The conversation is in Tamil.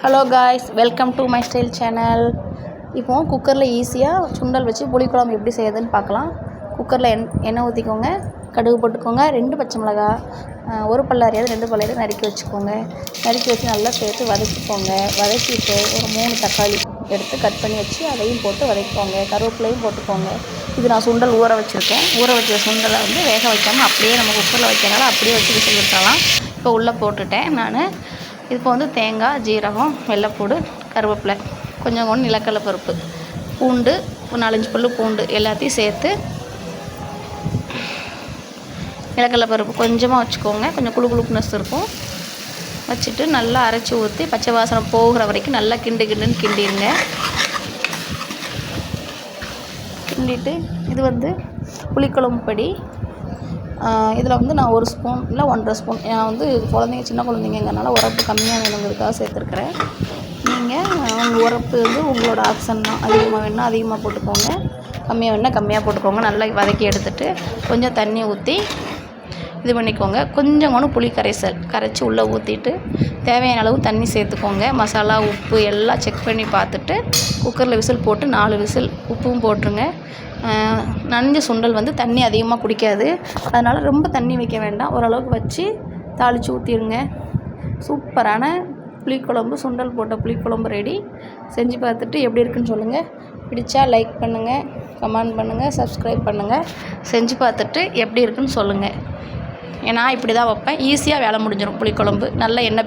Hello guys, welcome to my style channel. இப்போது குக்கரில் ஈஸியாக சுண்டல் வச்சு புளிக்குழம்பு எப்படி செய்யுதுன்னு பார்க்கலாம். குக்கரில் எண்ணெய் ஊற்றிக்கோங்க, கடுகு போட்டுக்கோங்க, 2 பச்சை மிளகா, ஒரு பல்லாரியாவது 2 பல்லாரியாவது நறுக்கி வச்சுக்கோங்க. நறுக்கி வச்சு நல்லா சேர்த்து வதக்கிக்கோங்க. வதக்கிட்டு ஒரு 3 தக்காளி எடுத்து கட் பண்ணி வச்சு அதையும் போட்டு வதக்கிக்கோங்க. கருவேப்பிலையும் போட்டுக்கோங்க. இது நான் சுண்டல் ஊற வச்சுருக்கேன். ஊற வச்ச சுண்டலை வேக வைக்காமல் அப்படியே நம்ம குக்கரில் வைக்கிறனால அப்படியே வச்சு விசில் விட்டுறலாம். இப்போ உள்ளே போட்டுட்டேன் நான். இப்போ தேங்காய், ஜீரகம், வெள்ளைப்பூடு, கருவேப்பிலை, கொஞ்சம் நிலக்கடலை பருப்பு, பூண்டு, ஒரு 4-5 பல்லு பூண்டு எல்லாத்தையும் சேர்த்து, நிலக்கடலை பருப்பு கொஞ்சமாக வச்சுக்கோங்க, கொஞ்சம் குளுக்குனஸ் இருக்கும். வச்சுட்டு நல்லா அரைச்சி ஊற்றி பச்சை வாசனை போகிற வரைக்கும் நல்லா கிண்டுன்னு கிண்டிடுங்க. கிண்டிட்டு இது புளிக்குழம்பு பொடி. இதில் நான் 1 ஸ்பூன் இல்லை 1.5 ஸ்பூன், நான் குழந்தைங்க சின்ன குழந்தைங்கிறனால உரப்பு கம்மியாக வேணுங்கிறதுக்காக சேர்த்துருக்குறேன். நீங்கள் உங்கள் உரப்பு உங்களோட ஆப்ஷன் தான். அதிகமாக வேணுன்னா அதிகமாக போட்டுக்கோங்க, கம்மியாக வேணுன்னா கம்மியாக போட்டுக்கோங்க. நல்லா வதக்கி எடுத்துகிட்டு கொஞ்சம் தண்ணி ஊற்றி இது பண்ணிக்கோங்க. கொஞ்சம் புளி கரைச்சி உள்ளே ஊற்றிட்டு தேவையான அளவு தண்ணி சேர்த்துக்கோங்க. மசாலா, உப்பு எல்லாம் செக் பண்ணி பார்த்துட்டு குக்கரில் விசில் போட்டு 4 விசில் உப்பும் போட்டுருங்க. நனைஞ்ச சுண்டல் தண்ணி அதிகமாக குடிக்காது, அதனால் ரொம்ப தண்ணி வைக்க வேண்டாம். ஓரளவுக்கு வச்சு தாளித்து ஊற்றிடுங்க. சூப்பரான புளிக்குழம்பு, சுண்டல் போட்ட புளிக்குழம்பு ரெடி. செஞ்சு பார்த்துட்டு எப்படி இருக்குன்னு சொல்லுங்கள். பிடிச்சா லைக் பண்ணுங்கள், கமெண்ட் பண்ணுங்கள், சப்ஸ்கிரைப் பண்ணுங்கள். செஞ்சு பார்த்துட்டு எப்படி இருக்குன்னு சொல்லுங்கள். நான் இப்படி தான் வைப்பேன். ஈஸியாக வேலை முடிஞ்சிடும். புளிக்குழம்பு நல்லா எண்ணெய்